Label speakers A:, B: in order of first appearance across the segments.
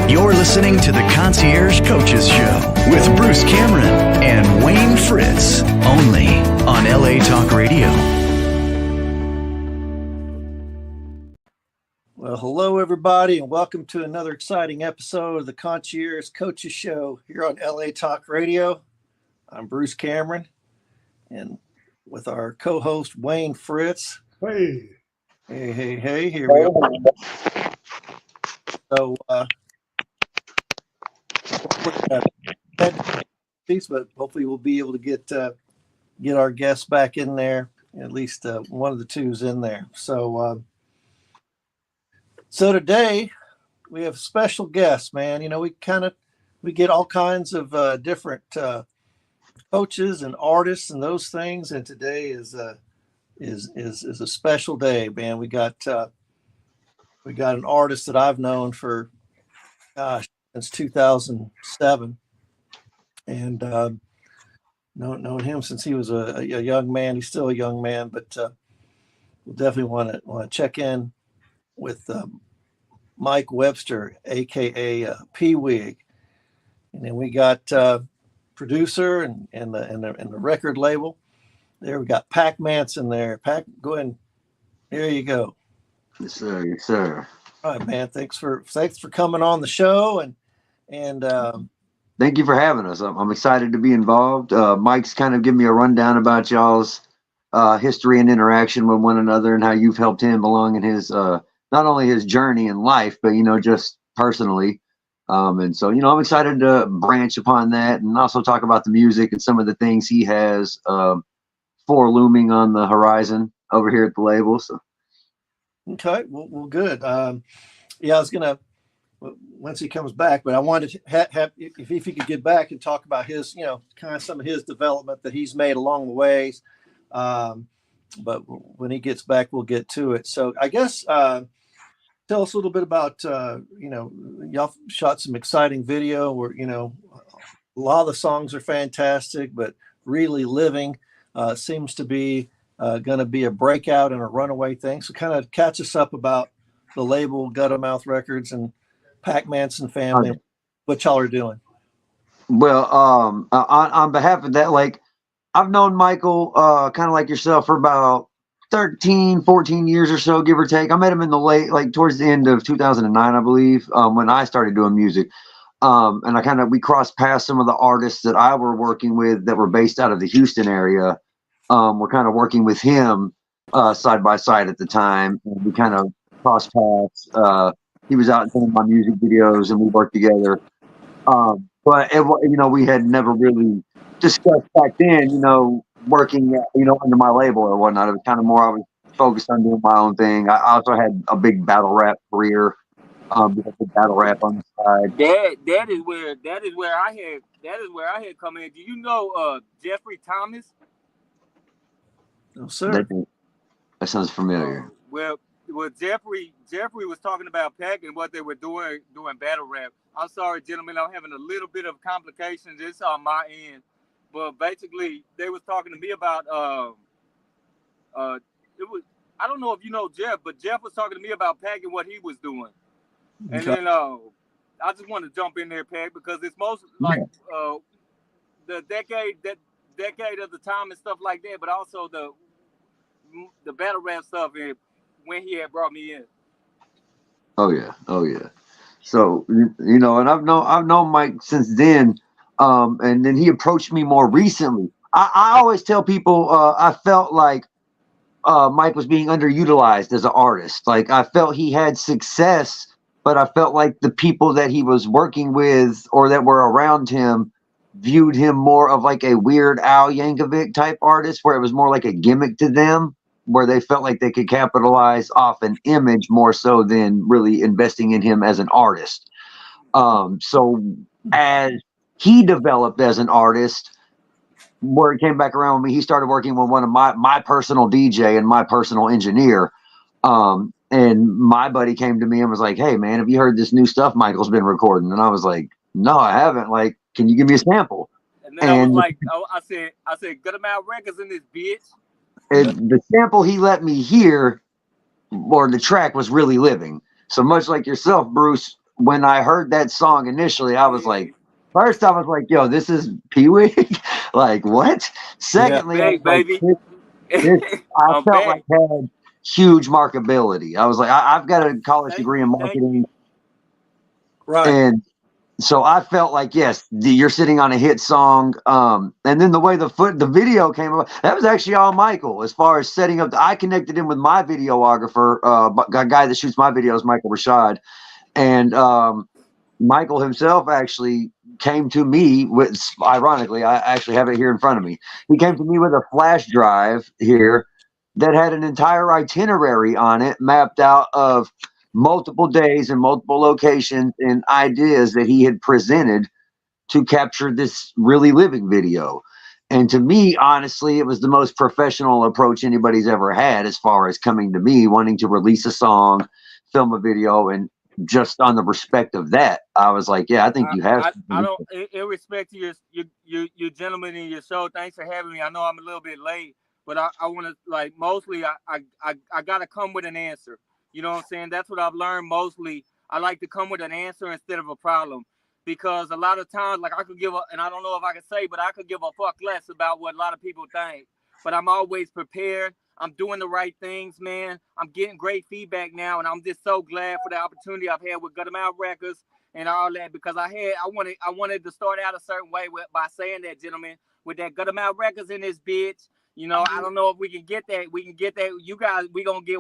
A: You're listening to the Concierge Coaches Show with Bruce Cameron and Wayne Fritz, only on LA Talk Radio.
B: Well, hello, everybody, and welcome to another exciting episode of the Concierge Coaches Show here on LA Talk Radio. I'm Bruce Cameron, and with our co-host, Wayne Fritz.
C: Hey.
B: Hey, here we go. So, but hopefully we'll be able to get our guests back in there. At least one of the two's in there. So today we have special guests, man. You know, we get all kinds of different coaches and artists and those things. And today is a special day, man. We got an artist that I've known for since 2007, and known him since he was a young man. He's still a young man, but we'll definitely want to check in with Mike Webster, aka P-Wig, and then we got producer and the record label. There we got Pac Manson there. Pac, go ahead. Here you go.
D: Yes, sir. Yes, sir.
B: All right, man. Thanks for coming on the show and
D: thank you for having us. I'm excited to be involved. Mike's kind of giving me a rundown about y'all's history and interaction with one another and how you've helped him along in his not only his journey in life, but just personally. And so I'm excited to branch upon that and also talk about the music and some of the things he has looming on the horizon over here at the label. So.
B: Okay, well, good. I was gonna once he comes back, but I wanted to have if he could get back and talk about his, kind of some of his development that he's made along the ways. But when he gets back, we'll get to it. So I guess tell us a little bit about y'all shot some exciting video where a lot of the songs are fantastic, but Really Living seems to be going to be a breakout and a runaway thing. So kind of catch us up about the label Gutter Mouth Records and Pac Manson family, what y'all are doing.
D: Well, on behalf of that, like I've known Michael kind of like yourself for about 13, 14 years or so, give or take. I met him in the late, towards the end of 2009, I believe, when I started doing music. And we crossed past some of the artists that I were working with that were based out of the Houston area. We're kind of working with him side by side at the time. And we kind of crossed paths. He was out doing my music videos and we worked together. But we had never really discussed back then, working, under my label or whatnot. It was kind of more, I was focused on doing my own thing. I also had a big battle rap career. Battle rap on the side.
E: That is where I had come in. Do you know Jeffrey Thomas?
B: No, sir.
D: That sounds familiar.
E: Well, Jeffrey was talking about Pac and what they were doing battle rap. I'm sorry, gentlemen, I'm having a little bit of complications. It's on my end, but basically they was talking to me about it was, I don't know if you know Jeff, but Jeff was talking to me about Pac and what he was doing. And then I just want to jump in there, Pac, because it's most like the decade of the time and stuff like that, but also the battle rap stuff and when he had brought me in.
D: Oh yeah. So and I've known Mike since then, and then he approached me more recently. I always tell people I felt like Mike was being underutilized as an artist. Like I felt he had success, but I felt like the people that he was working with or that were around him viewed him more of like a Weird Al Yankovic type artist, where it was more like a gimmick to them, where they felt like they could capitalize off an image more so than really investing in him as an artist. So as he developed as an artist, where it came back around with me, he started working with one of my personal DJ and my personal engineer. And my buddy came to me and was like, "Hey man, have you heard this new stuff Michael's been recording?" And I was like, "No, I haven't. Like, can you give me a sample?"
E: And then I was like, I said, "Good amount records in this bitch."
D: And the sample he let me hear, or the track, was Really Living. So much like yourself, Bruce, when I heard that song initially, I was like, first I was like, yo, this is Pee Wee. Like, what? Secondly, I was like,
E: baby.
D: this I
E: I'm
D: felt
E: back.
D: like had huge marketability. I was like, I've got a college degree in
E: Thank you.
D: marketing,
B: Right.
D: and so I felt like, yes, you're sitting on a hit song. And then the way the video came up, that was actually all Michael. As far as setting up, I connected him with my videographer, a guy that shoots my videos, Michael Rashad, and Michael himself actually came to me with. Ironically, I actually have it here in front of me. He came to me with a flash drive here that had an entire itinerary on it, mapped out of multiple days and multiple locations and ideas that he had presented to capture this really living video. And to me, honestly, it was the most professional approach anybody's ever had as far as coming to me, wanting to release a song, film a video, and just on the respect of that, I was like, yeah, I think you have.
E: I don't, in respect to your gentlemen in your show, thanks for having me. I know I'm a little bit late, but I want to, like, mostly I got to come with an answer. You know what I'm saying? That's what I've learned mostly. I like to come with an answer instead of a problem, because a lot of times, like, I could give and I don't know if I can say, but I could give a fuck less about what a lot of people think, but I'm always prepared. I'm doing the right things, man. I'm getting great feedback now, and I'm just so glad for the opportunity I've had with Gut 'Em Out Records and all that, because I wanted to start out a certain way by saying that, gentlemen, with that Gut 'Em Out Records in this bitch. You know, I don't know if we can get that. We can get that. You guys, we gonna get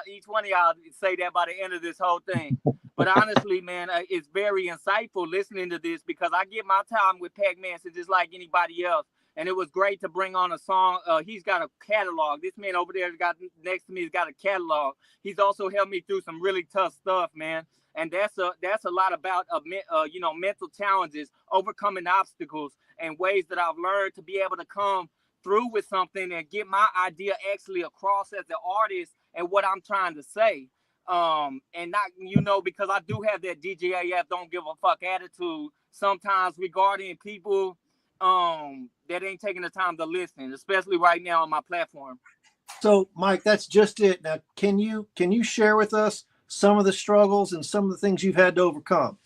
E: each one of y'all say that by the end of this whole thing. But honestly, man, it's very insightful listening to this, because I get my time with Pac-Man just like anybody else. And it was great to bring on a song. He's got a catalog. This man over there got next to me has got a catalog. He's also helped me through some really tough stuff, man. And that's a lot about mental challenges, overcoming obstacles, and ways that I've learned to be able to come through with something and get my idea actually across as the artist and what I'm trying to say. And not, because I do have that DJAF don't give a fuck attitude sometimes regarding people that ain't taking the time to listen, especially right now on my platform.
B: So, Mike, that's just it. Now, can you share with us some of the struggles and some of the things you've had to overcome?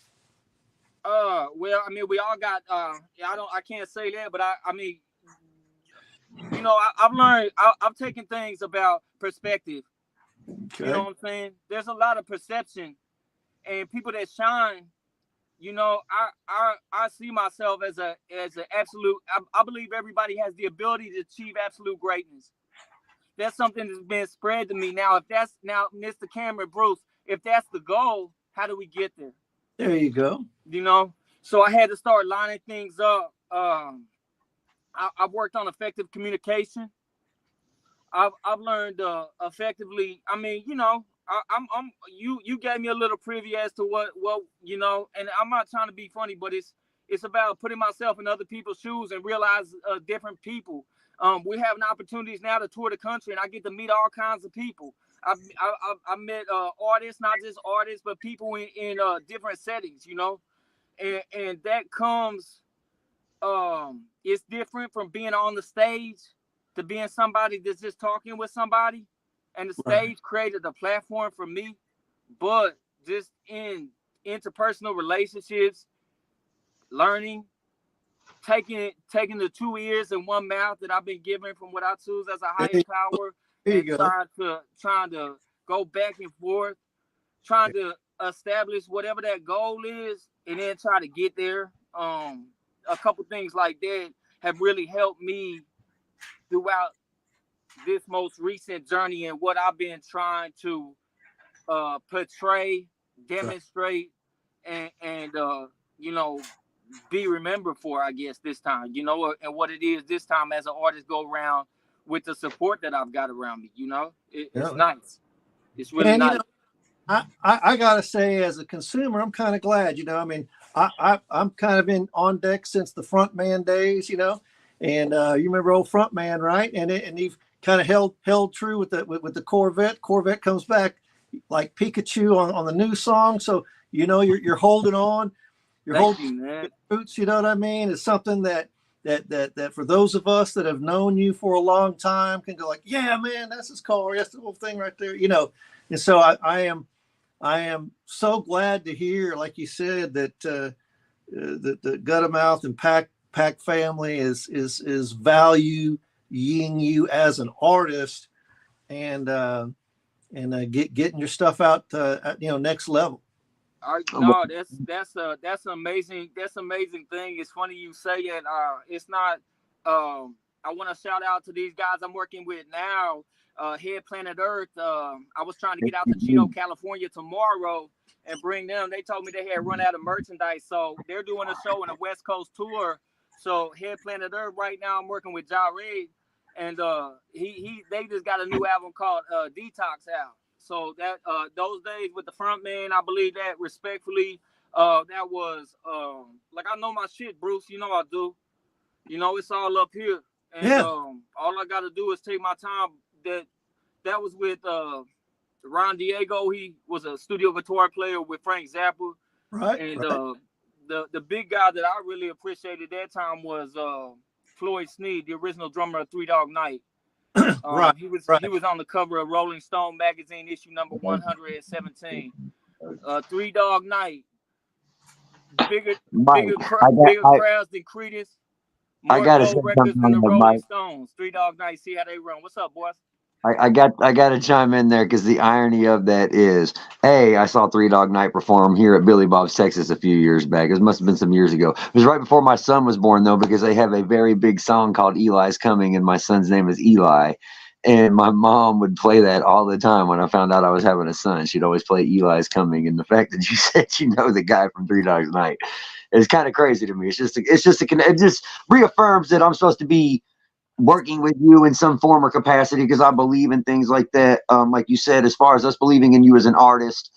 E: Well, I mean, we all got. I can't say that, but I mean, I've learned. I've taken things about perspective. Okay. You know what I'm saying? There's a lot of perception, and people that shine. I see myself as an absolute. I believe everybody has the ability to achieve absolute greatness. That's something that's been spread to me. Now, Mr. Cameron, Bruce, if that's the goal, how do we get there?
B: There you go.
E: So I had to start lining things up. I've worked on effective communication. I've learned effectively. I mean, you gave me a little preview as to what and I'm not trying to be funny, but it's about putting myself in other people's shoes and realize different people. We're having opportunities now to tour the country, and I get to meet all kinds of people. I met artists, not just artists, but people in different settings, and that comes. It's different from being on the stage to being somebody that's just talking with somebody, and the stage created a platform for me. But just in interpersonal relationships, learning, taking the 2 ears and 1 mouth that I've been given from what I choose as a higher power, and trying to go back and forth, trying to establish whatever that goal is, and then try to get there. A couple things like that have really helped me throughout this most recent journey and what I've been trying to portray, demonstrate, and be remembered for, I guess, this time, and what it is this time as an artist go around with the support that I've got around me, it's nice. It's really nice.
B: I gotta say, as a consumer, I'm kind of glad, I mean, I'm kind of been on deck since the Frontman days, and you remember old Frontman, right? And he's kind of held true with the Corvette. Corvette comes back like Pikachu on the new song, so you're holding on, you're holding roots. You know what I mean? It's something that for those of us that have known you for a long time can go like, yeah, man, that's his car, that's the whole thing right there, And so I am I am so glad to hear, like you said, that the Guttermouth and Pack family is valuing you as an artist, and getting your stuff out at, next level.
E: No, that's an amazing thing. It's funny you say it. It's not. I want to shout out to these guys I'm working with now. Head Planet Earth. I was trying to get out to Chino, California tomorrow and bring them. They told me they had run out of merchandise, so they're doing a show in a West Coast tour. So Head Planet Earth right now, I'm working with Jared, and they just got a new album called Detox out. So that those days with the front man, I believe that respectfully, that was like, I know my shit, Bruce. You know I do. It's all up here, and all I got to do is take my time. That was with Ron Diego. He was a studio guitar player with Frank Zappa,
B: right?
E: And the big guy that I really appreciated that time was Floyd Sneed, the original drummer of Three Dog Night.
B: Right.
E: He was on the cover of Rolling Stone magazine, issue number 117. Three Dog Night, bigger crowds than Creedence. More gold records than the Rolling Stones. Three Dog Night. See how they run. What's up, boys?
D: I got to chime in there because the irony of that is, I saw Three Dog Night perform here at Billy Bob's, Texas a few years back. It must have been some years ago. It was right before my son was born, though, because they have a very big song called Eli's Coming, and my son's name is Eli. And my mom would play that all the time when I found out I was having a son. She'd always play Eli's Coming. And the fact that you said the guy from Three Dogs Night is kind of crazy to me. It just reaffirms that I'm supposed to be working with you in some form or capacity, because I believe in things like that. Like you said, as far as us believing in you as an artist,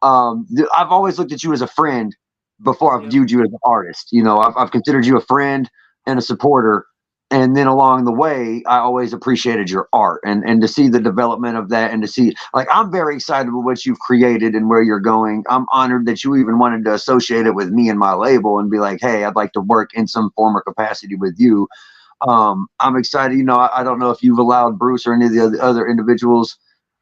D: I've always looked at you as a friend before I've viewed you as an artist. I've considered you a friend and a supporter. And then along the way, I always appreciated your art, and to see the development of that, and to see, like, I'm very excited with what you've created and where you're going. I'm honored that you even wanted to associate it with me and my label and be like, hey, I'd like to work in some form or capacity with you. I'm excited. I don't know if you've allowed Bruce or any of the other individuals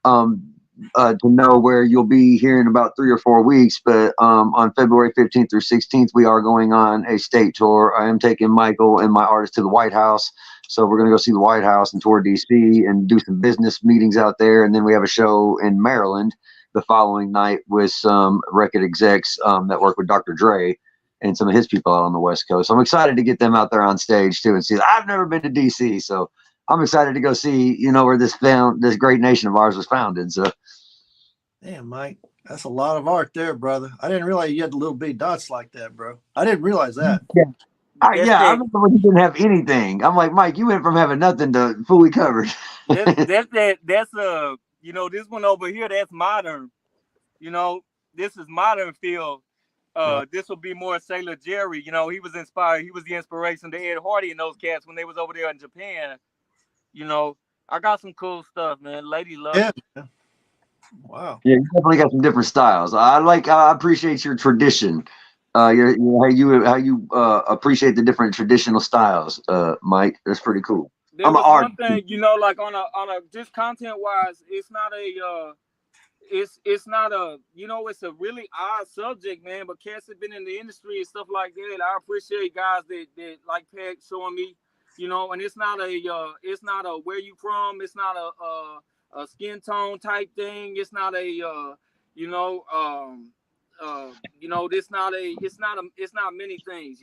D: to know where you'll be here in about 3 or 4 weeks, but on February 15th through 16th, we are going on a state tour. I am taking Michael and my artist to the White House, so we're going to go see the White House and tour DC and do some business meetings out there, and then we have a show in Maryland the following night with some record execs that work with Dr. Dre and some of his people out on the West Coast. So I'm excited to get them out there on stage too and see. I've never been to DC, so I'm excited to go see, where this great nation of ours was founded. So,
B: damn, Mike, that's a lot of art there, brother. I didn't realize you had little bitty dots like that, bro. I didn't realize that.
D: Yeah, I remember when you didn't have anything. I'm like, Mike, you went from having nothing to fully covered.
E: That's this one over here, that's modern. This is modern feel. This will be more Sailor Jerry. He was inspired. He was the inspiration to Ed Hardy and those cats when they was over there in Japan. I got some cool stuff, man. Lady love it.
B: Wow.
D: Yeah, you definitely got some different styles. I appreciate your tradition. How you appreciate the different traditional styles, Mike. That's pretty cool.
E: I'm an artist. One thing, like on a just content wise, it's not a it's not a it's a really odd subject, man. But cats have been in the industry and stuff like that. I appreciate guys that like Peg showing me, and it's not a where you from. It's not a skin tone type thing. It's not a it's not many things.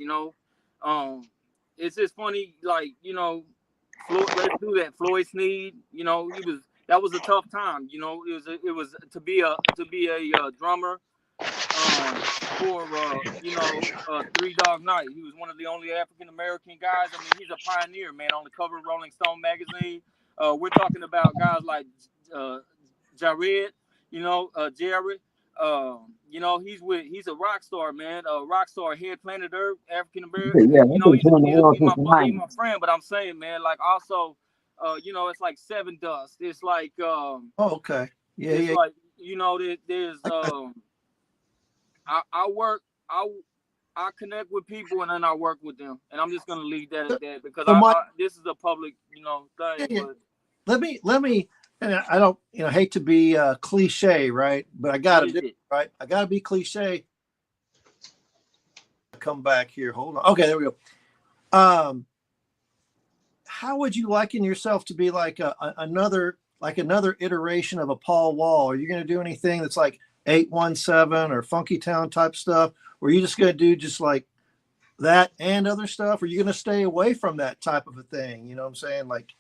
E: It's just funny, like Floyd, let's do that. Floyd Sneed, that was a tough time. It was to be a drummer for Three Dog Night. He was one of the only African American guys. I mean, he's a pioneer, man. On the cover of Rolling Stone magazine, we're talking about guys like Jared, Jared. He's a rock star, man. A rock star, Head Planet Earth, African American.
D: Yeah,
E: he's my friend. But I'm saying, man, like also, it's like Seven Dust. It's like
B: okay. Yeah,
E: it's
B: yeah.
E: like there's I connect with people and then I work with them, and I'm just gonna leave that at that because this is a public thing.
B: Yeah.
E: But
B: Let me and I don't, hate to be cliche, right? But I got to do it, right? I got to be cliche. Come back here. Hold on. Okay, there we go. How would you liken yourself to be like another iteration of a Paul Wall? Are you going to do anything that's like 817 or Funky Town type stuff? Or are you just going to do just like that and other stuff? Or are you going to stay away from that type of a thing? You know what I'm saying? Like,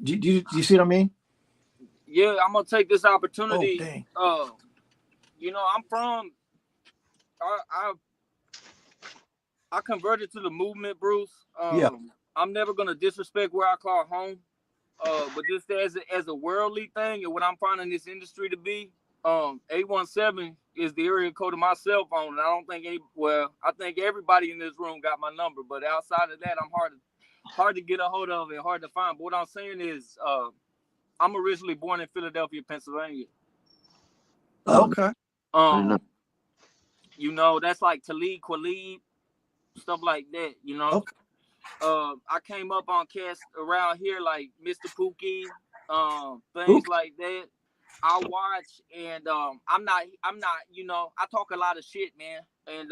B: do you see what I mean?
E: Yeah, I'm gonna take this opportunity.
B: Oh, dang.
E: I'm from. I converted to the movement, Bruce.
B: Yeah.
E: I'm never gonna disrespect where I call home. But just as a worldly thing, and what I'm finding this industry to be, 817 is the area code of my cell phone, and I don't think I think everybody in this room got my number, but outside of that, I'm hard to get a hold of and hard to find. But what I'm saying is, I'm originally born in Philadelphia, Pennsylvania.
B: Okay.
E: That's like Talib Kweli, stuff like that.
B: Okay.
E: I came up on cats around here like Mr. Pookie, things like that. I watch, and I'm not, I talk a lot of shit, man, and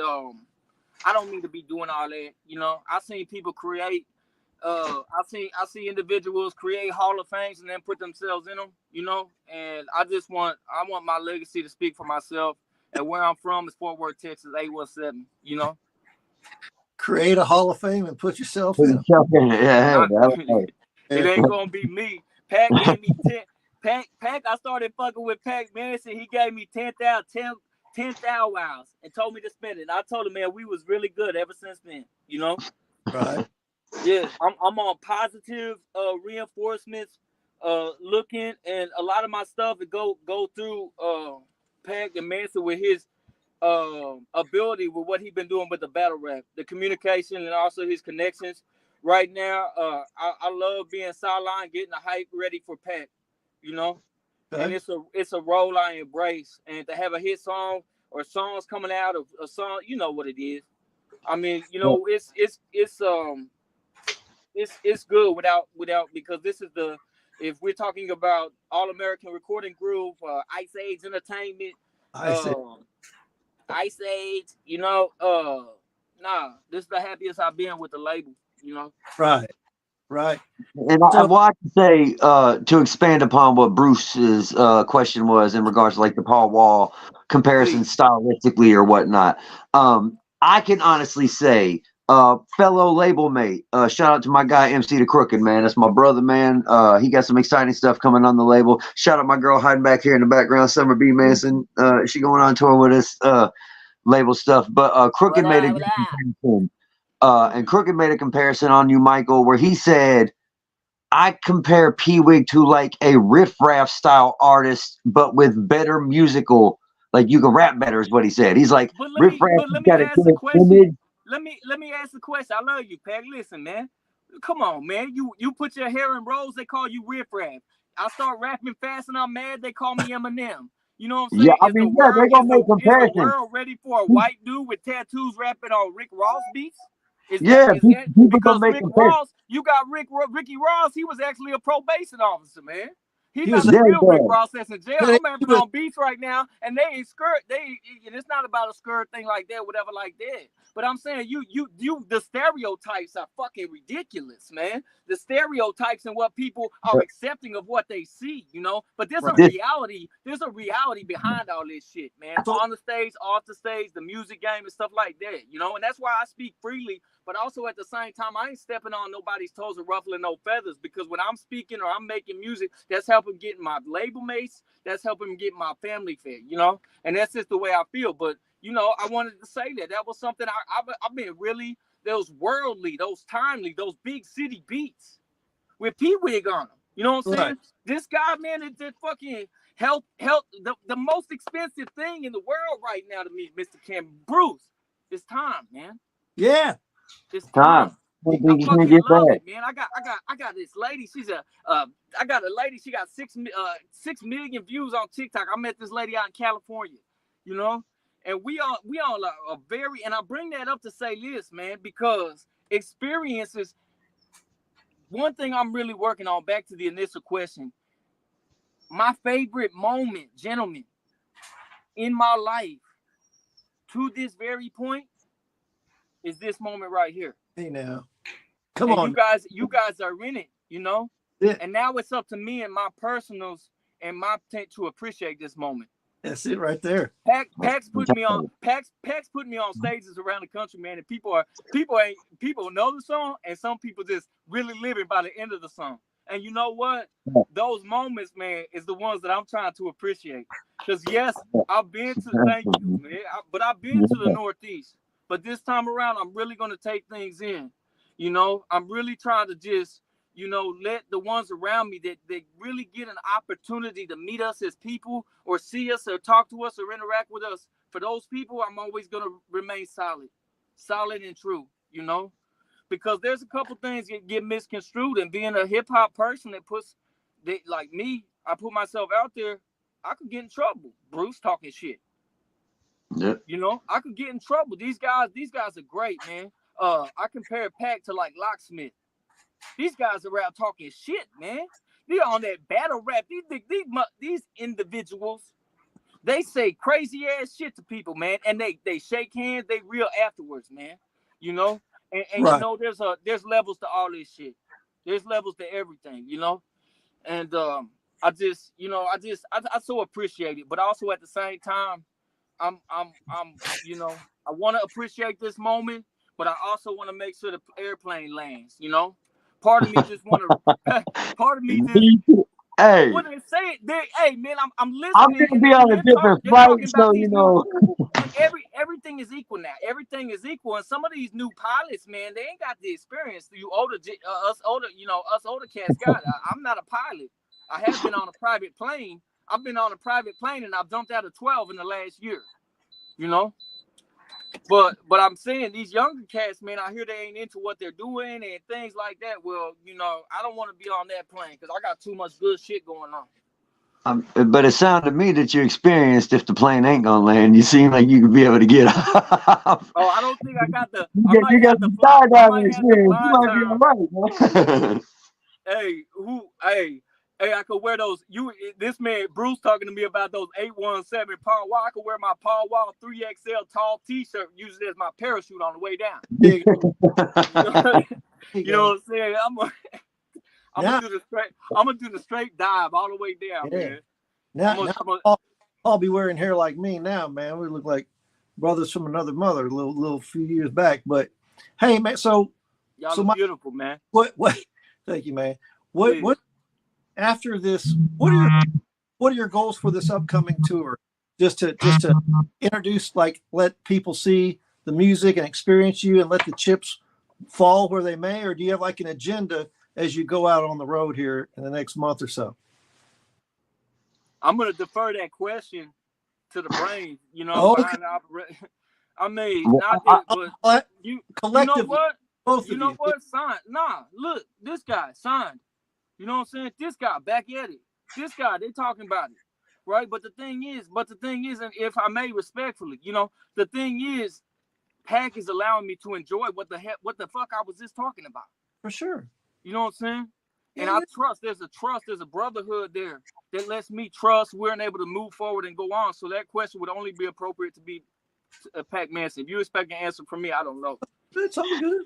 E: I don't mean to be doing all that. I've seen people create. I see individuals create Hall of Fames and then put themselves in them, and I want my legacy to speak for myself. And where I'm from is Fort Worth, Texas, 817.
B: Create a Hall of Fame and put yourself in.
D: Yeah,
E: it ain't gonna be me. Pac gave me 10. Pac, I started fucking with Pac Manson. He gave me 10,000 wows and told me to spend it. And I told him, man, we was really good ever since then.
B: Right.
E: Yeah, I'm on positive reinforcements, looking, and a lot of my stuff it go through Pac and Manson with his ability with what he's been doing with the battle rap, the communication, and also his connections. Right now, I love being sideline, getting the hype ready for Pac,
B: Okay.
E: and it's a role I embrace, and to have a hit song or songs coming out of a song, you know what it is. I mean, it's good without because this is if we're talking about All American Recording Group, Ice Age Entertainment, Ice Age, this is the happiest I've been with the label,
B: Right.
D: And I want to say, to expand upon what Bruce's question was in regards to like the Paul Wall comparison stylistically or whatnot. I can honestly say, fellow label mate, shout out to my guy MC the Crooked, man. That's my brother, man. He got some exciting stuff coming on the label. Shout out my girl hiding back here in the background, Summer B Manson. She going on tour with us, label stuff. But Crooked made a good comparison. And Crooked made a comparison on you, Michael, where he said, I compare P-Wig to like a riff-raff style artist, but with better musical, like you can rap better is what he said. He's like, riff-raff got a good image.
E: Let me ask the question. I love you, Pac. Listen, man. Come on, man. You put your hair in rolls, they call you riff-raff. I start rapping fast and I'm mad, they call me Eminem. You know what I'm saying?
D: Yeah, they're gonna make comparisons.
E: Is the world ready for a white dude with tattoos rapping on Rick Ross beats?
D: Because
E: Rick Ross, you got Ricky Ross. He was actually a probation officer, man. He was
D: a
E: real Rick Ross that's in jail. I'm rapping on beats right now, and they ain't skirt. And it's not about a skirt thing like that, whatever like that. But I'm saying the stereotypes are fucking ridiculous, man. The stereotypes and what people are accepting of what they see, But there's a reality. There's a reality behind all this shit, man. On the stage, off the stage, the music game and stuff like that, And that's why I speak freely. But also at the same time, I ain't stepping on nobody's toes or ruffling no feathers, because when I'm speaking or I'm making music, that's helping get my label mates, that's helping get my family fed, And that's just the way I feel. But I wanted to say that was something I've been really, those worldly, those timely, those big city beats with P-Wig on them. You know what I'm saying?
B: Right.
E: This guy, man, is just fucking help the most expensive thing in the world right now to me, Mr. Cam. Bruce, it's time, man.
B: Yeah.
E: It's time. I fucking love it, man. I got this lady. I got a lady. She got 6 million views on TikTok. I met this lady out in California, and we all are very. And I bring that up to say this, man, because experiences. one thing I'm really working on, back to the initial question, my favorite moment, gentlemen, in my life to this very point is this moment right here.
B: Hey now. Come
E: and
B: on.
E: You guys are in it, you know?
B: Yeah.
E: And now it's up to me and my personals and my intent to appreciate this moment.
B: That's it right there.
E: Pax put me on stages around the country, man, and people know the song, and some people just really living by the end of the song. And you know what? Those moments, man, is the ones that I'm trying to appreciate. Because yes, I've been to thank you, man, but I've been to the Northeast. But this time around, I'm really gonna take things in. You know, I'm really trying to just, you know, let the ones around me that really get an opportunity to meet us as people or see us or talk to us or interact with us. For those people, I'm always going to remain solid and true, you know, because there's a couple things that get misconstrued, and being a hip hop person like me, I put myself out there, I could get in trouble. Bruce talking shit.
D: Yeah.
E: You know, I could get in trouble. These guys are great, man. I compare Pac to like Locksmith. These guys are out talking shit, man. They're on that battle rap. These individuals, they say crazy ass shit to people, man, and they shake hands. They real afterwards, man. You know, and right. You know, there's levels to all this shit. There's levels to everything, you know. And I so appreciate it, but also at the same time, I'm you know, I want to appreciate this moment, but I also want to make sure the airplane lands, you know. Part of me just want to. Part of me just.
D: Hey.
E: What they say? Hey, man, I'm listening.
D: I'm gonna be on a different flight, so you know.
E: Everything is equal now. Everything is equal, and some of these new pilots, man, they ain't got the experience. Us older cats got it. I'm not a pilot. I have been on a private plane. I've been on a private plane, and I've jumped out of 12 in the last year. You know. But I'm saying these younger cats, man, I hear they ain't into what they're doing and things like that. Well, you know, I don't want to be on that plane because I got too much good shit going on.
D: But it sounded to me that you experienced if the plane ain't gonna land, you seem like you could be able to get off.
E: Oh, I don't think I got the.
D: You got the skydiving experience. You might be all right, man.
E: Hey, I could wear those. This man Bruce talking to me about those 817 Paul Wall. I could wear my Paul Wall 3XL tall T-shirt, use it as my parachute on the way down. You know what I'm saying? I'm gonna do the straight dive all the way down, man.
B: Now I'll be wearing hair like me now, man. We look like brothers from another mother, a little few years back. But hey, man,
E: y'all look beautiful, man.
B: What? Thank you, man. What? After this, what are your goals for this upcoming tour? Just to introduce, like, let people see the music and experience you, and let the chips fall where they may, or do you have like an agenda as you go out on the road here in the next month or so?
E: I'm gonna defer that question to the brain. You know,
B: okay.
E: I mean, not that, but you know what?
B: Both
E: you know what? Signed. Nah, look, this guy signed. You know what I'm saying? This guy back at it. This guy, they talking about it, right? But the thing is, and if I may respectfully, you know, the thing is, Pac is allowing me to enjoy what the fuck I was just talking about.
B: For sure.
E: You know what I'm saying? And I trust. There's a brotherhood there that lets me trust we're able to move forward and go on. So that question would only be appropriate to be Pac Manson. If you expect an answer from me, I don't know.
B: It's all good.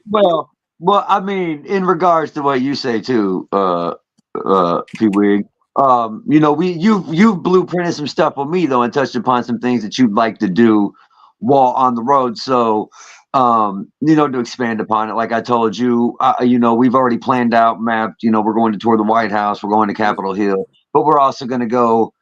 D: Well, I mean, in regards to what you say too, P-Wig, you know, you've blueprinted some stuff with me though, and touched upon some things that you'd like to do while on the road. So, you know, to expand upon it, like I told you, you know, we've already planned out, mapped. You know, we're going to tour the White House, we're going to Capitol Hill, but we're also going to go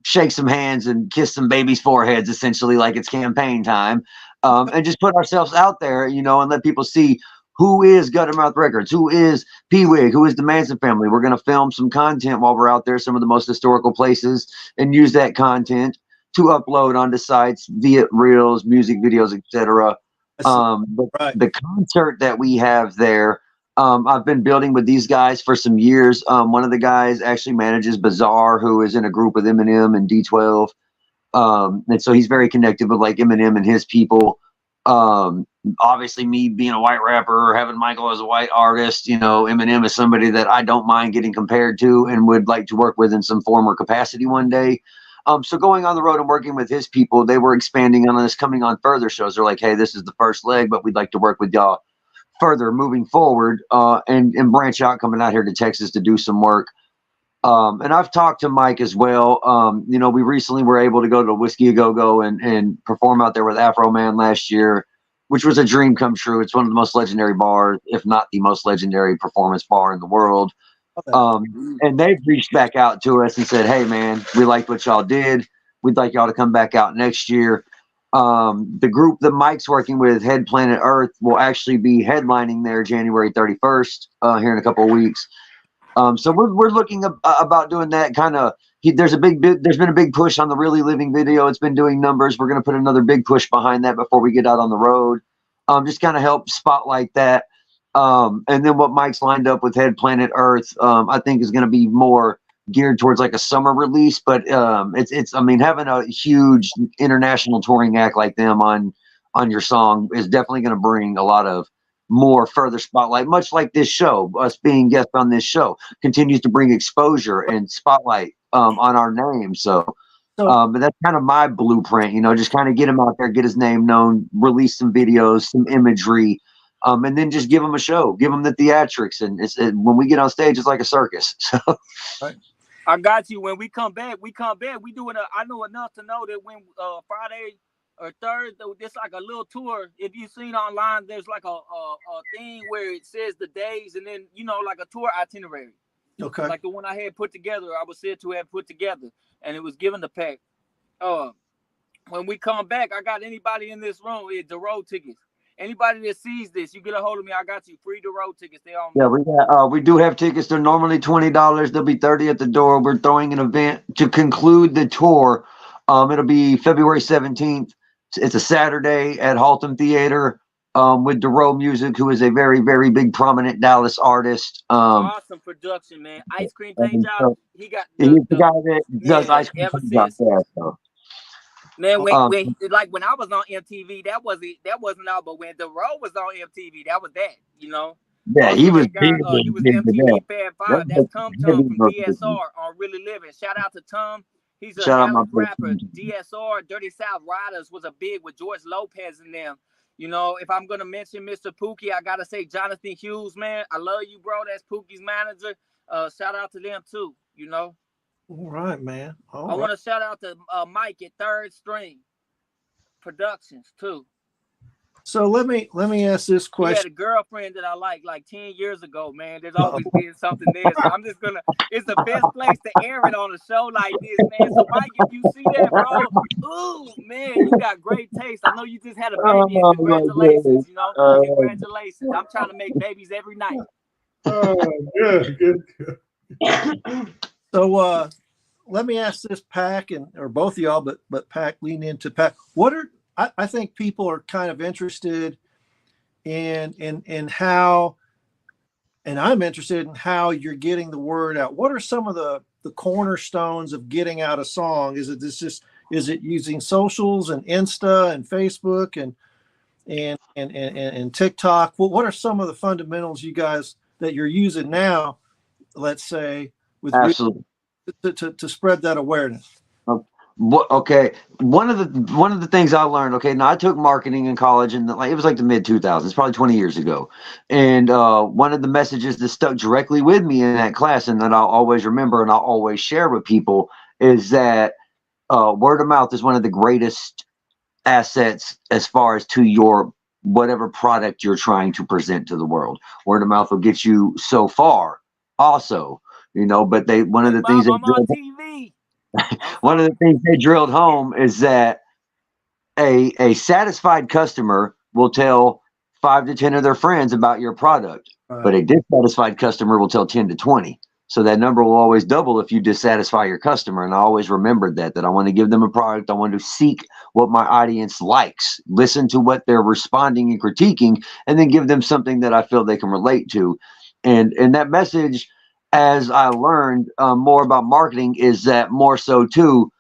D: shake some hands and kiss some babies' foreheads, essentially, like it's campaign time, and just put ourselves out there, you know, and let people see who is Guttermouth Records, who is P-Wig, who is the Manson family. We're going to film some content while we're out there, some of the most historical places, and use that content to upload onto sites via reels, music videos, etc. The concert that we have there, I've been building with these guys for some years. One of the guys actually manages Bizarre, who is in a group with Eminem and D12. And so he's very connected with like Eminem and his people. obviously me being a white rapper, having Michael as a white artist, Eminem is somebody that I don't mind getting compared to and would like to work with in some form or capacity one day. So going on the road and working with his people, they were expanding on this, coming on further shows. They're like, hey, this is the first leg, but we'd like to work with y'all further moving forward, and branch out, coming out here to Texas to do some work. And I've talked to Mike as well. We recently were able to go to Whiskey A Go-Go and perform out there with Afro Man last year, which was a dream come true. It's one of the most legendary bars, if not the most legendary performance bar in the world. And they've reached back out to us and said, hey, man, we liked what y'all did. We'd like y'all to come back out next year. The group that Mike's working with, Head Planet Earth, will actually be headlining there January 31st, here in a couple of weeks. So we're looking about doing that kind of. There's been a big push on the Really Living video. It's been doing numbers. We're going to put another big push behind that before we get out on the road. Just kind of help spotlight that. And then what Mike's lined up with Head Planet Earth, I think is going to be more geared towards like a summer release. But it's having a huge international touring act like them on your song is definitely going to bring a lot of more further spotlight, much like this show. Us being guests on this show continues to bring exposure and spotlight on our name. So but that's kind of my blueprint, just kind of get him out there, get his name known, release some videos, some imagery, and then just give him a show, give him the theatrics. And when we get on stage, it's like a circus. So
B: right.
E: I got you. When we come back, we doing I know enough to know that when Friday or Thursday, it's like a little tour. If you've seen online, there's like a thing where it says the days and then, like a tour itinerary.
B: Okay.
E: Like the one I had put together, I was said to have put together, and it was given the pack. When we come back, I got anybody in this room, the road tickets. Anybody that sees this, you get a hold of me. I got you free the road tickets. They on.
D: Yeah, we do have tickets. They're normally $20. They'll be $30 at the door. We're throwing an event to conclude the tour. It'll be February 17th. It's a Saturday at Haltom Theater with DeRoe Music, who is a very, very big, prominent Dallas artist.
E: Awesome production, man. Ice Cream Paint Job. He's
D: the guy that does ice cream paint job there. So.
E: Man, when I was on MTV, that wasn't out. But when DeRoe was on MTV, that was that.
D: Yeah, he was
E: MTV Fab 5. That's Tom from DSR on Really Living. Shout out to Tom. He's a Dallas rapper. DSR, Dirty South Riders was a big with George Lopez and them. If I'm going to mention Mr. Pookie, I got to say Jonathan Hughes, man. I love you, bro. That's Pookie's manager. Shout out to them, too, All
B: right, man. I
E: want to shout out to Mike at Third String Productions, too.
B: So let me ask this question.
E: He had a girlfriend that I like 10 years ago, man. There's always been something there. So I'm just it's the best place to air it on a show like this, man. So Mike, if you see that, bro, ooh, man, you got great taste. I know you just had a baby. Congratulations, congratulations. I'm trying to make babies every night.
B: Good. So let me ask this, Pac, or both of y'all, but Pac, lean into Pac. I think people are kind of interested in how, and I'm interested in how you're getting the word out. What are some of the cornerstones of getting out a song? Is it using socials and Insta and Facebook and TikTok? Well, what are some of the fundamentals you guys that you're using now, let's say, with to spread that awareness?
D: Okay, one of the things I learned. Okay, now I took marketing in college, and it was like the mid 2000s, probably 20 years ago. And one of the messages that stuck directly with me in that class, and that I'll always remember and I'll always share with people, is that word of mouth is one of the greatest assets as far as to your whatever product you're trying to present to the world. Word of mouth will get you so far, also. But one of the things one of the things they drilled home is that a satisfied customer will tell 5 to 10 of their friends about your product, but a dissatisfied customer will tell 10 to 20. So that number will always double if you dissatisfy your customer. And I always remembered that I want to give them a product. I want to seek what my audience likes, listen to what they're responding and critiquing, and then give them something that I feel they can relate to. And that message, as I learned more about marketing, is that more so too,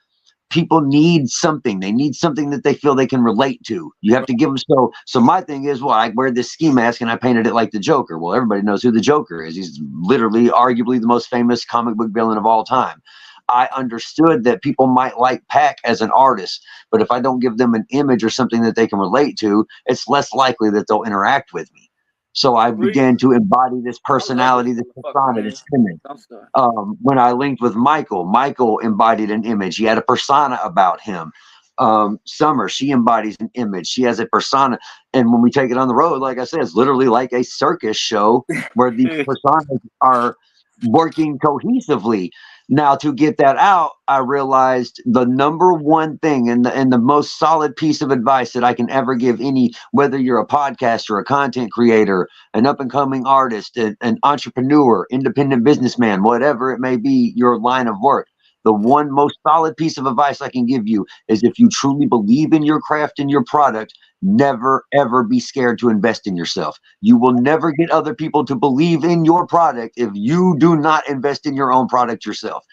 D: people need something. They need something that they feel they can relate to. You have to give them. So my thing is, well, I wear this ski mask and I painted it like the Joker. Well, everybody knows who the Joker is. He's literally, arguably, the most famous comic book villain of all time. I understood that people might like Pac as an artist, but if I don't give them an image or something that they can relate to, it's less likely that they'll interact with me. So I began to embody this personality, this persona, this image. When I linked with Michael embodied an image. He had a persona about him. Summer, she embodies an image. She has a persona. And when we take it on the road, like I said, it's literally like a circus show where these personas are working cohesively. Now, to get that out, I realized the number one thing and the most solid piece of advice that I can ever give any, whether you're a podcaster, a content creator, an up-and-coming artist, an entrepreneur, independent businessman, whatever it may be, your line of work. The one most solid piece of advice I can give you is, if you truly believe in your craft and your product, never, ever be scared to invest in yourself. You will never get other people to believe in your product if you do not invest in your own product yourself.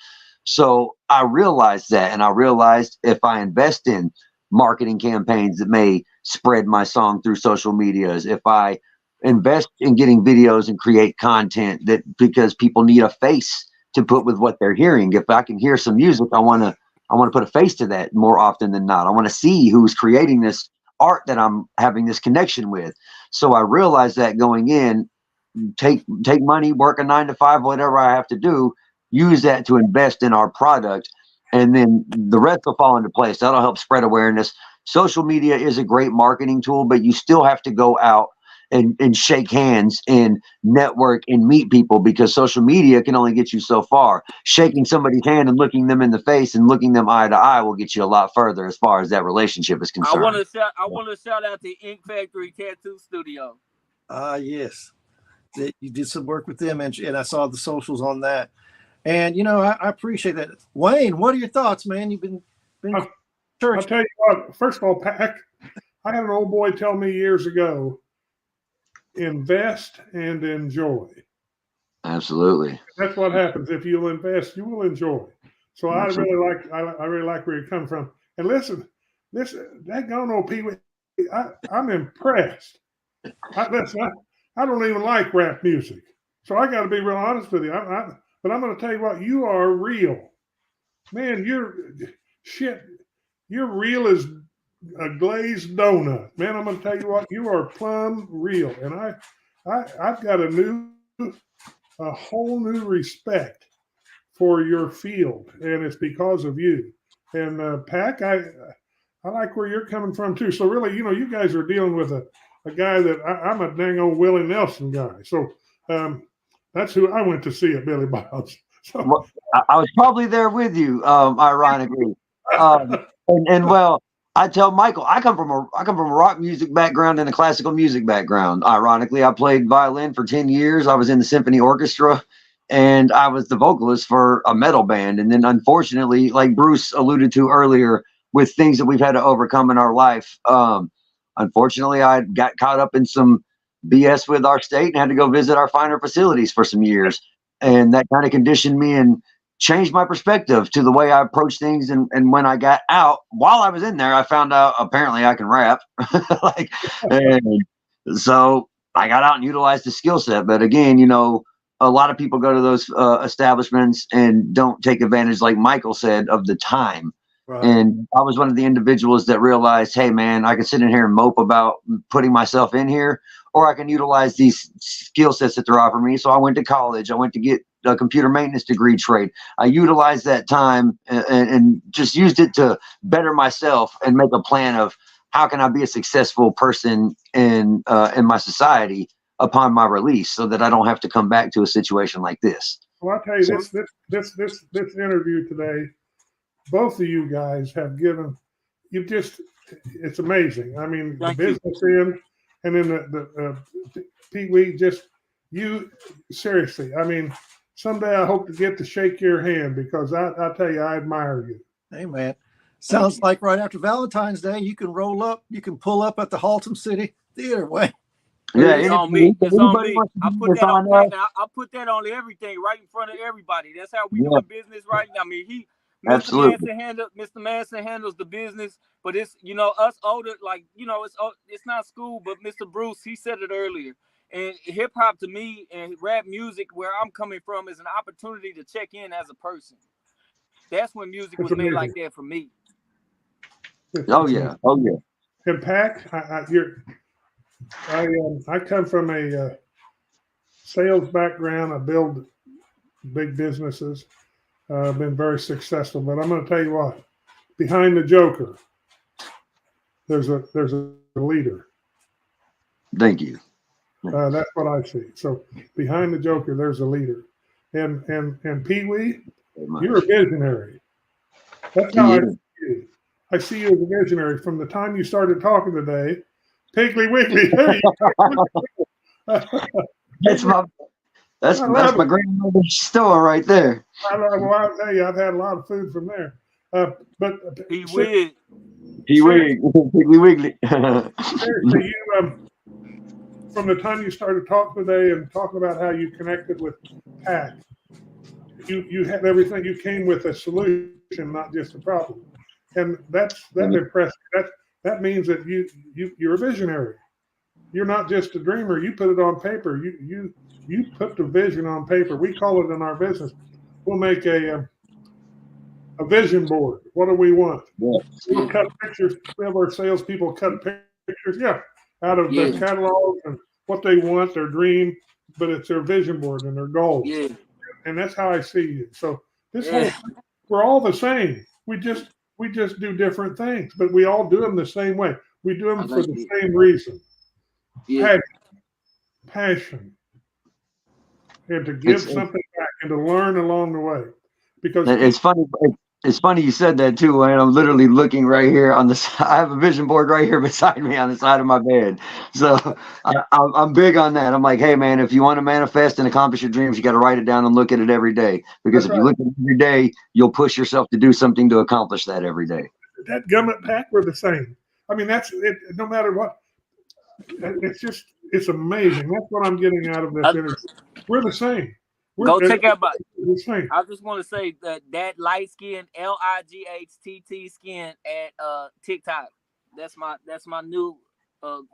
D: So I realized that, and I realized if I invest in marketing campaigns that may spread my song through social medias, if I invest in getting videos and create content, that because people need a face to put with what they're hearing. If I can hear some music, I want to put a face to that more often than not. I want to see who's creating this art that I'm having this connection with. So I realized that going in, take money, work a 9 to 5, whatever I have to do, use that to invest in our product, and then the rest will fall into place. That'll help spread awareness. Social media is a great marketing tool, but you still have to go out and shake hands and network and meet people, because social media can only get you so far. Shaking somebody's hand and looking them in the face and looking them eye to eye will get you a lot further as far as that relationship is concerned.
E: I want to shout out the Ink Factory Tattoo Studio.
B: Yes. You did some work with them, and I saw the socials on that. And, I appreciate that. Wayne, what are your thoughts, man? You've been church.
C: I'll tell you what, first of all, Pac, I had an old boy tell me years ago, invest and enjoy.
D: Absolutely.
C: That's what happens. If you'll invest, you will enjoy. So I really like where you're coming from. And listen, that going on, Pee Wee, I'm impressed. I don't even like rap music. So I got to be real honest with you. But I'm going to tell you what, you are real. Man, you're real as a glazed donut. Man, I'm going to tell you what, you are plumb real. And I've got a whole new respect for your field, and it's because of you. And Pac, I like where you're coming from too. So really, you guys are dealing with a guy that I'm a dang old Willie Nelson guy. So that's who I went to see at Billy Bob's. So,
D: well, I was probably there with you, ironically. And well, I tell Michael, I come from a rock music background and a classical music background. Ironically, I played violin for 10 years. I was in the symphony orchestra, and I was the vocalist for a metal band. And then, unfortunately, like Bruce alluded to earlier, with things that we've had to overcome in our life, unfortunately, I got caught up in some BS with our state and had to go visit our finer facilities for some years. And that kind of conditioned me and changed my perspective to the way I approach things. And when I got out, while I was in there, I found out apparently I can rap. And so I got out and utilized the skill set. But again, a lot of people go to those establishments and don't take advantage, like Michael said, of the time. Right. And I was one of the individuals that realized, hey, man, I can sit in here and mope about putting myself in here, or I can utilize these skill sets that they're offering me. So I went to college. I went to get a computer maintenance degree trade. I utilized that time and just used it to better myself and make a plan of how can I be a successful person in my society upon my release, so that I don't have to come back to a situation like this.
C: Well, I'll tell you, this interview today, both of you guys have given, it's amazing. I mean, the business end, and then the Pee Wee, just you, seriously. I mean, someday I hope to get to shake your hand, because I tell you, I admire you.
B: Hey, man. Sounds like right after Valentine's Day, you can pull up at the Haltom City Theater. Way.
D: Yeah,
E: it's on me. It's on me. I put that on everything, right in front of everybody. That's how we doing business right now. I mean,
D: Absolutely.
E: Mr. Manson handles the business, but it's, you know, us older, like, you know, it's not school, but Mr. Bruce, he said it earlier. And hip hop to me and rap music, where I'm coming from, is an opportunity to check in as a person. That's when music was made like that for me.
D: Oh yeah.
C: And Pac, I come from a sales background. I build big businesses. I've been very successful, but I'm going to tell you what. Behind the Joker, there's a leader.
D: Thank you.
C: That's what I see. So behind the Joker, there's a leader. And Pee Wee, you're a visionary. That's how I see you. I see you as a visionary from the time you started talking today. Piggly Wiggly. There you go.
D: That's my grandmother's store right there.
C: Well, I'll tell you, I've had a lot of food from there. But
E: Pee Wee.
D: Piggly Wiggly.
C: Seriously, you from the time you started talking today and talking about how you connected with Pat, you had everything. You came with a solution, not just a problem, and that's impressive. That means that you're a visionary. You're not just a dreamer. You put it on paper. You put the vision on paper. We call it in our business. We'll make a vision board. What do we want? We'll cut pictures. We have our salespeople cut pictures. Out of their catalog and what they want, their dream, but it's their vision board and their goals.
E: Yeah.
C: And that's how I see you. So this whole thing, we're all the same. We just do different things, but we all do them the same way. We do them for the same reason. Yeah. Passion. And to give something back and to learn along the way. Because
D: it's funny. It's funny you said that too. And I'm literally looking right here on the. I have a vision board right here beside me on the side of my bed. So I'm big on that. I'm like, hey man, if you want to manifest and accomplish your dreams, you got to write it down and look at it every day. Because if you look at it every day, you'll push yourself to do something to accomplish that every day.
C: That Gummit Pack, we're the same. I mean, that's it. No matter what, it's amazing. That's what I'm getting out of this interview. We're the same.
E: Go check out I just want to say that light skin LIGHTT skin at TikTok. That's my new girl. I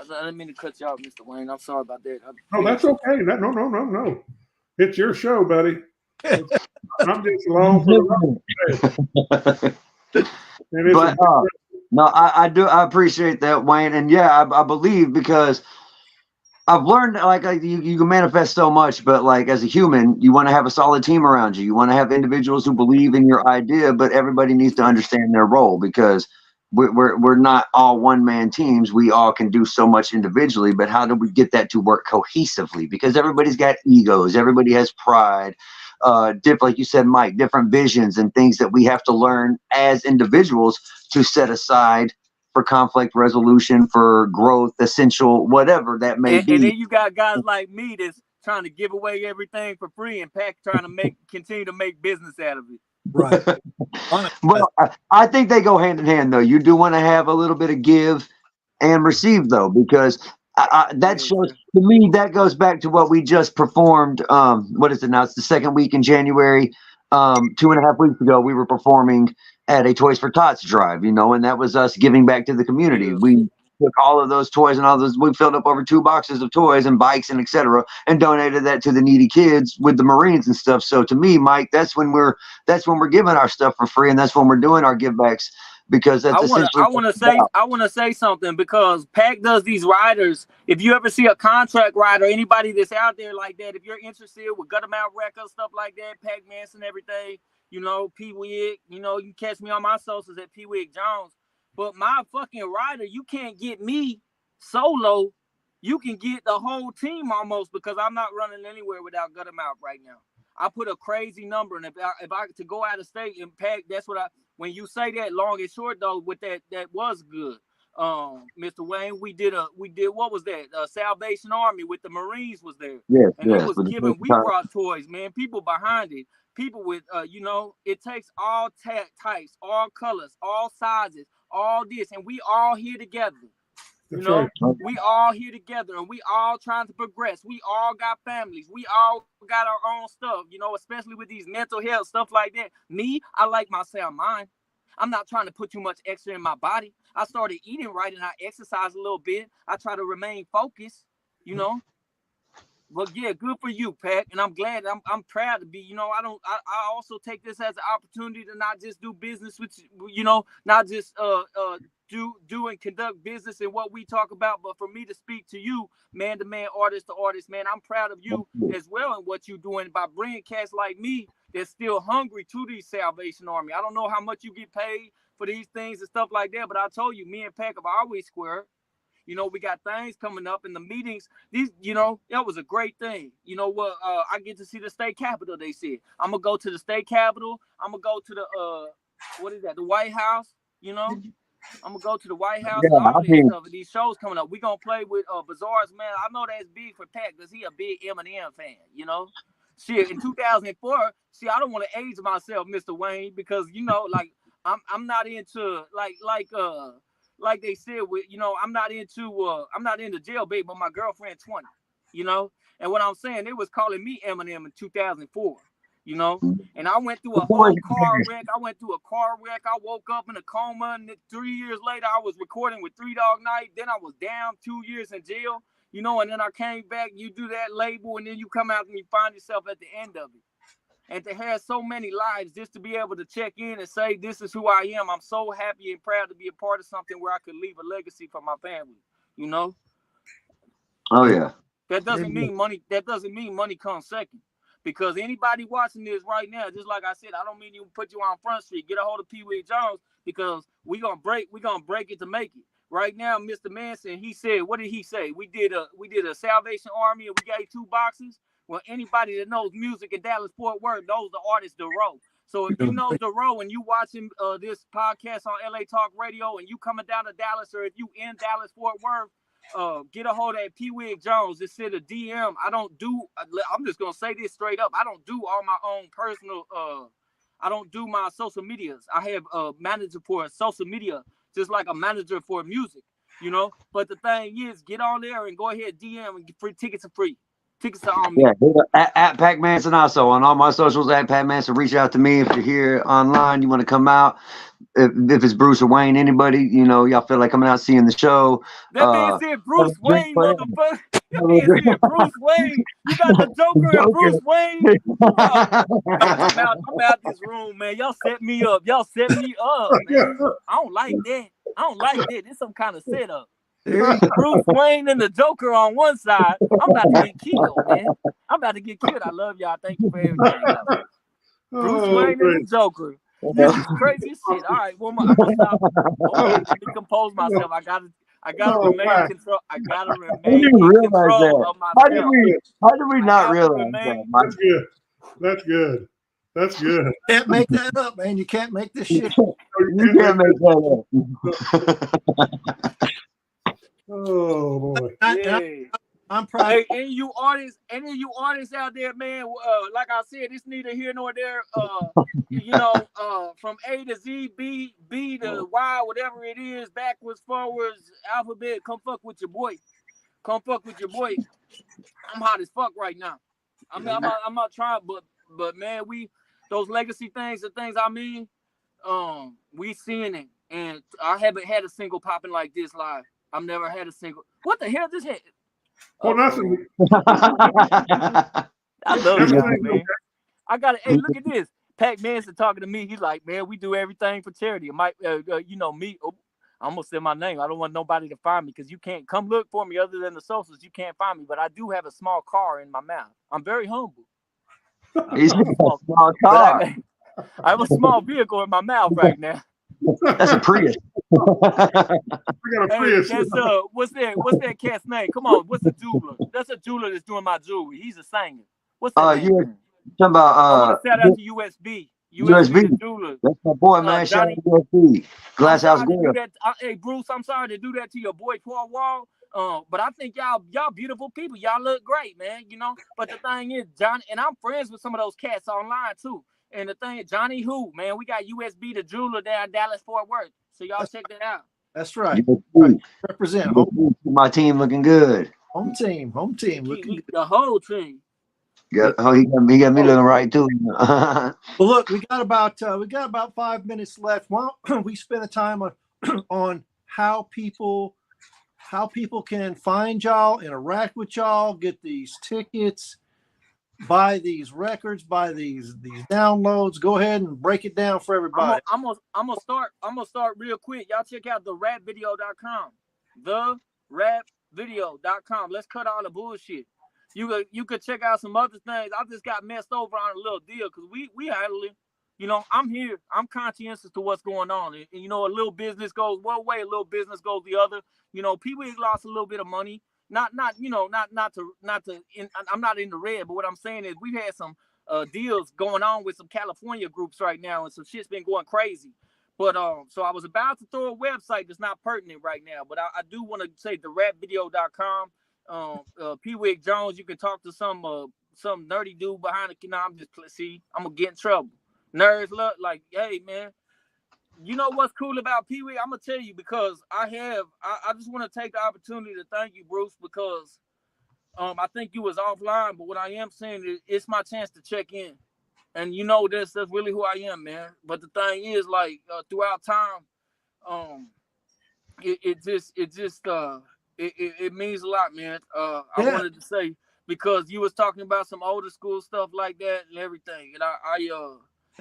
E: didn't mean to cut you off, Mr. Wayne. I'm sorry about that.
C: No, that's okay. No. It's your show, buddy. I'm just along for the ride.
D: No, I do. I appreciate that, Wayne. And yeah, I believe, because I've learned, like, you can manifest so much, but like as a human, you want to have a solid team around you. You want to have individuals who believe in your idea, but everybody needs to understand their role, because we're not all one-man teams. We all can do so much individually, but how do we get that to work cohesively? Because everybody's got egos, everybody has pride, like you said, Mike, different visions and things that we have to learn as individuals to set aside for conflict resolution, for growth, essential, whatever that may be.
E: And then you got guys like me that's trying to give away everything for free, and Pac trying to continue to make business out of it.
B: Right.
D: Well, I think they go hand in hand, though. You do want to have a little bit of give and receive, though, because that shows, to me, that goes back to what we just performed. What is it now? It's the second week in January. 2.5 weeks ago, we were performing at a Toys for Tots drive, and that was us giving back to the community. We took all of those toys and all those, we filled up over 2 boxes of toys and bikes and etc. and donated that to the needy kids with the Marines and stuff. So to me, Mike, that's when we're giving our stuff for free, and that's when we're doing our give backs, because that's
E: I want to say something, because Pac does these riders. If you ever see a contract rider, anybody that's out there like that, if you're interested with gut amount records, stuff like that, Pac Manson, everything, Pee Wig, you can catch me on my socials at Pee Wig Jones. But my fucking rider, you can't get me solo. You can get the whole team almost, because I'm not running anywhere without gut amount right now. I put a crazy number, and if I to go out of state and Pac, that's what when you say that, long and short though, with that was good. Mr. Wayne, we did what was that? Salvation Army with the Marines was there.
D: Yes,
E: and it was given. We brought toys, man. People behind it. People with it takes all types, all colors, all sizes, all this, and we all here together.
C: That's
E: You know,
C: right.
E: we all here together and we all trying to progress. We all got families. We all got our own stuff, you know, especially with these mental health stuff like that. Me, I like my sound mind. I'm not trying to put too much extra in my body. I started eating right and I exercise a little bit. I try to remain focused, you know. But yeah, good for you, Pat. And I'm glad. I'm proud to be. You know, I also take this as an opportunity to not just do business with you know, not just do and conduct business and what we talk about, but for me to speak to you, man to man, artist to artist, man. I'm proud of you as well and what you're doing by bringing cats like me that's still hungry to the Salvation Army. I don't know how much you get paid for these things and stuff like that, but I told you, me and Pat have always squared. You know, we got things coming up in the meetings. These, you know, that was a great thing. You know what? I get to see the state capitol. They said I'm gonna go to the state capitol. I'm gonna go to the what is that? The White House. You know, I'm gonna go to the White House and all this stuff. And these shows coming up. We gonna play with Bazaars, man. I know that's big for Pat because he a big Eminem fan. You know, shit. In 2004, see, I don't want to age myself, Mr. Wayne, because you know, like I'm not into like they said, with you know, I'm not into jail bait, but my girlfriend 20, you know. And what I'm saying, they was calling me Eminem in 2004, you know. And I went through a whole car wreck. I woke up in a coma, and 3 years later, I was recording with 3 Dog Night. Then I was down 2 years in jail, you know. And then I came back. You do that label, and then you come out and you find yourself at the end of it. And to have so many lives, just to be able to check in and say, this is who I am. I'm so happy and proud to be a part of something where I could leave a legacy for my family, you know?
D: Oh, yeah.
E: That doesn't mean money. That doesn't mean money comes second. Because anybody watching this right now, just like I said, I don't mean to put you on Front Street. Get a hold of Pee Wee Jones because we're gonna break it to make it. Right now, Mr. Manson, he said, what did he say? We did a Salvation Army and we gave 2 boxes. Well, anybody that knows music in Dallas Fort Worth knows the artist DeRoe. So if you know DeRoe and you watching this podcast on LA Talk Radio and you coming down to Dallas, or if you in Dallas Fort Worth, get a hold of Pee Wee Jones. Just send a DM. I'm just gonna say this straight up. I don't do all my own personal. I don't do my social medias. I have a manager for social media, just like a manager for music, you know. But the thing is, get on there and go ahead DM and get free tickets are free. Tickets are on me.
D: Yeah, at Pac Manson also on all my socials. At Pac Manson, reach out to me if you're here online. You want to come out. If it's Bruce or Wayne, anybody, you know, y'all feel like coming out seeing the show.
E: That man said Bruce Wayne, motherfucker. That man said Bruce Wayne. You got the Joker and Bruce Wayne. I'm out this room, man. Y'all set me up. Man. I don't like that. It's some kind of setup. Bruce Wayne and the Joker on one side. I'm about to get killed, man. I love y'all. Thank you for everything. Bruce Wayne and the Joker. This is crazy shit. All right, well, I'm gonna stop. Let me compose myself. I gotta remain control. I gotta remain in control of myself.
D: How did we not realize that?
C: That's good.
B: You can't make that up, man. You can't make this shit.
D: You can't make that up.
C: Oh boy.
B: I'm proud.
E: Hey, any of you artists out there, man, like I said, it's neither here nor there. You know, from A to Z, B to Y, whatever it is, backwards, forwards, alphabet, come fuck with your boy. I'm hot as fuck right now. I'm not trying, but man, those legacy things, the things I mean, we seeing it, and I haven't had a single popping like this live. I've never had a single. What the hell just hit?
C: Oh, nothing.
E: I love you, man. I got it. Hey, look at this. Pac Manson talking to me. He's like, man, we do everything for charity. Mike, you know me. Oh, I'm gonna say my name. I don't want nobody to find me because you can't come look for me other than the socials. You can't find me, but I do have a small car in my mouth. I'm very humble.
D: He's a small car.
E: I have a small vehicle in my mouth right now.
D: That's a Prius.
C: I got a Prius.
E: That's what's that cat's name? Come on, what's the jeweler? That's a jeweler that's doing my jewelry. He's a singer. What's that name?
D: You're talking about
E: I want to shout out to USB.
D: USB.
E: Jeweler.
D: That's my boy, man. Shout out to USB. Glass House Grill.
E: Hey, Bruce, I'm sorry to do that to your boy Paul Wall. But I think y'all beautiful people. Y'all look great, man. You know. But the thing is, Johnny, and I'm friends with some of those cats online too. And the thing, Johnny Who, man, we got USB the jeweler down in Dallas Fort Worth. So y'all check that out.
B: That's right.
D: USC.
B: Right. Represent home,
D: USC, my team looking good.
B: home team. Looking good.
E: The whole team.
D: Got, oh, he got me looking right too.
B: Well, look, we got about 5 minutes left. Why don't we spend the time on on how people can find y'all, interact with y'all, get these tickets, buy these records, buy these downloads. Go ahead and break it down for everybody.
E: I'm gonna start real quick. Y'all check out therapvideo.com. Therapvideo.com. Let's cut all the bullshit. You could check out some other things. I just got messed over on a little deal because we handle it. You know, I'm here. I'm conscientious to what's going on. And you know, a little business goes one way, a little business goes the other. You know, people lost a little bit of money. Not to. I'm not in the red, but what I'm saying is we've had some deals going on with some California groups right now, and some shit's been going crazy. But so I was about to throw a website that's not pertinent right now, but I do want to say therapvideo.com. P-Wig Jones, you can talk to some nerdy dude behind the. No, I'm gonna get in trouble. Nerds look like, hey man, you know what's cool about Pee-wee? I'm gonna tell you because I just want to take the opportunity to thank you, Bruce, because I think you was offline, but what I am saying is it's my chance to check in, and you know that's really who I am, man. But the thing is, like throughout time, it means a lot, man. I wanted to say because you was talking about some older school stuff like that and everything, and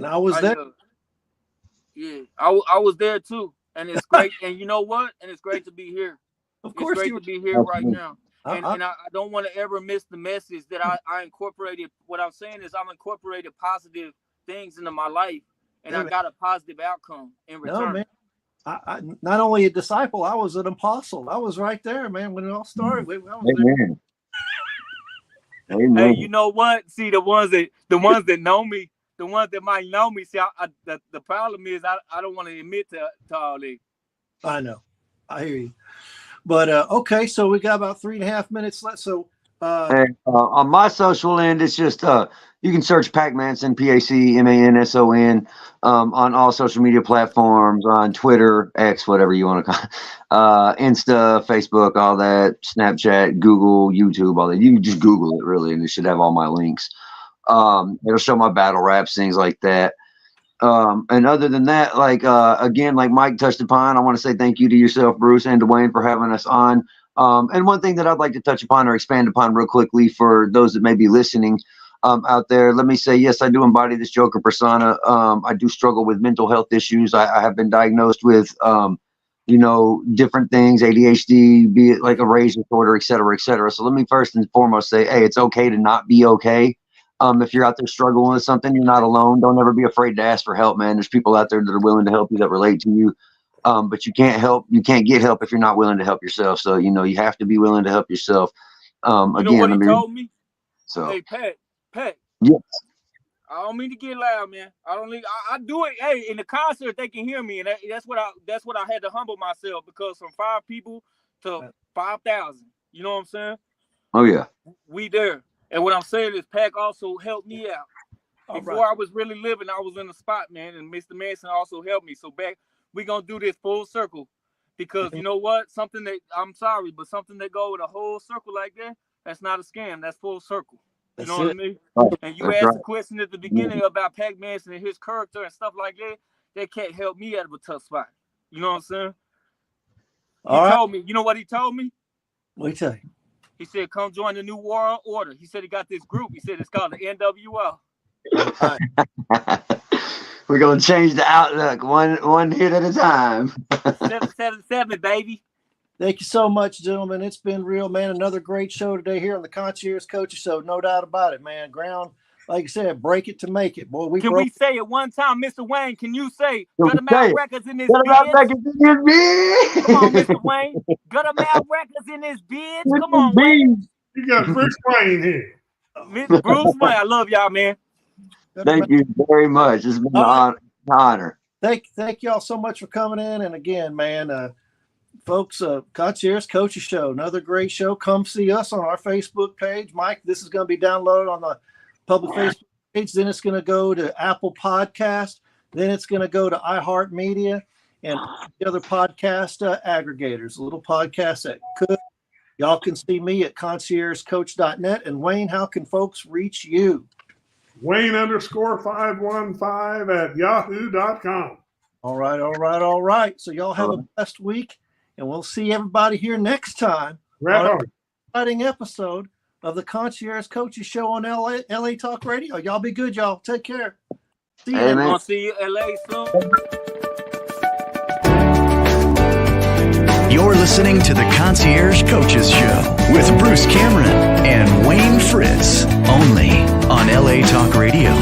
B: I was there.
E: Yeah, I was there too, and it's great. And you know what? And it's great to be here.
B: Of course,
E: it's great to be here right now. And I don't want to ever miss the message that I incorporated. What I'm saying is I'm incorporated positive things into my life, and I got a positive outcome in return.
B: No, man. I not only a disciple, I was an apostle. I was right there, man, when it all started.
D: Amen. Amen.
E: Hey, you know what? See, the ones that know me. The ones that might know me, see, the problem is I don't want to admit to all that.
B: I know, I hear you, but okay, so we got about 3.5 minutes left. So
D: on my social end, it's just you can search Pac Manson, PACMANSON, on all social media platforms, on Twitter, X, whatever you want to call it, Insta, Facebook, all that, Snapchat, Google, YouTube, all that. You can just Google it really, and it should have all my links. It'll show my battle raps, things like that. And other than that, like again, like Mike touched upon, I want to say thank you to yourself, Bruce, and Dwayne for having us on. And one thing that I'd like to touch upon or expand upon real quickly for those that may be listening out there, let me say, yes, I do embody this Joker persona. I do struggle with mental health issues. I have been diagnosed with different things, ADHD, be it like a rage disorder, et cetera, et cetera. So let me first and foremost say, hey, it's okay to not be okay. If you're out there struggling with something, you're not alone. Don't ever be afraid to ask for help, man. There's people out there that are willing to help you, that relate to you. But you can't get help if you're not willing to help yourself. So, you have to be willing to help yourself.
E: Know what he told me?
D: So,
E: hey, Pat.
D: Yes.
E: I don't mean to get loud, man. I do it. Hey, in the concert, they can hear me, and that's what I had to humble myself, because from 5 people to 5,000. You know what I'm saying?
D: Oh yeah.
E: We there. And what I'm saying is Pac also helped me out. Before I was really living, I was in the spot, man, and Mr. Manson also helped me. So we're going to do this full circle, because you know what? Something that, I'm sorry, but something that go with a whole circle like that, that's not a scam. That's full circle. You know what I mean?
D: Right.
E: And you asked a question at the beginning about Pac Manson and his character and stuff like that. That can't help me out of a tough spot. You know what I'm saying? He told me, you know what he told me?
B: What tell you?
E: He said, come join the New World Order. He said he got this group. He said it's called the NWO.
D: We're going to change the outlook one hit at a time.
E: 777, baby.
B: Thank you so much, gentlemen. It's been real, man. Another great show today here on the Concierge Coaches Show. No doubt about it, man. Ground, like I said, break it to make it. Boy,
E: Can we say it one time, Mr. Wayne? Can you say Gutter Mouth Records in this
D: bitch?
E: Come on, Mr. Wayne. Gutter Mouth Records in this bitch. Come on, Wayne.
C: You got Bruce Wayne here.
E: Mr. Bruce Wayne, I love y'all, man.
D: Thank you very much. It's been an honor.
B: Thank y'all so much for coming in. And again, man, folks, Concierge Coaches Show, another great show. Come see us on our Facebook page. Mike, this is going to be downloaded on the public Facebook page. Then it's going to go to Apple Podcast. Then it's going to go to iHeartMedia. and the other podcast aggregators, little podcasts that could. Y'all can see me at conciergecoach.net. And Wayne, how can folks reach you?
C: Wayne_515 at yahoo.com.
B: All right. So y'all have a blessed week, and we'll see everybody here next time.
C: Right on.
B: An exciting episode of the Concierge Coaches Show on LA Talk Radio. Y'all be good, y'all. Take care. See you.
D: Hey,
E: I'm
D: man.
E: gonna see you LA soon.
A: You're listening to the Concierge Coaches Show with Bruce Cameron and Wayne Fritz, only on LA Talk Radio.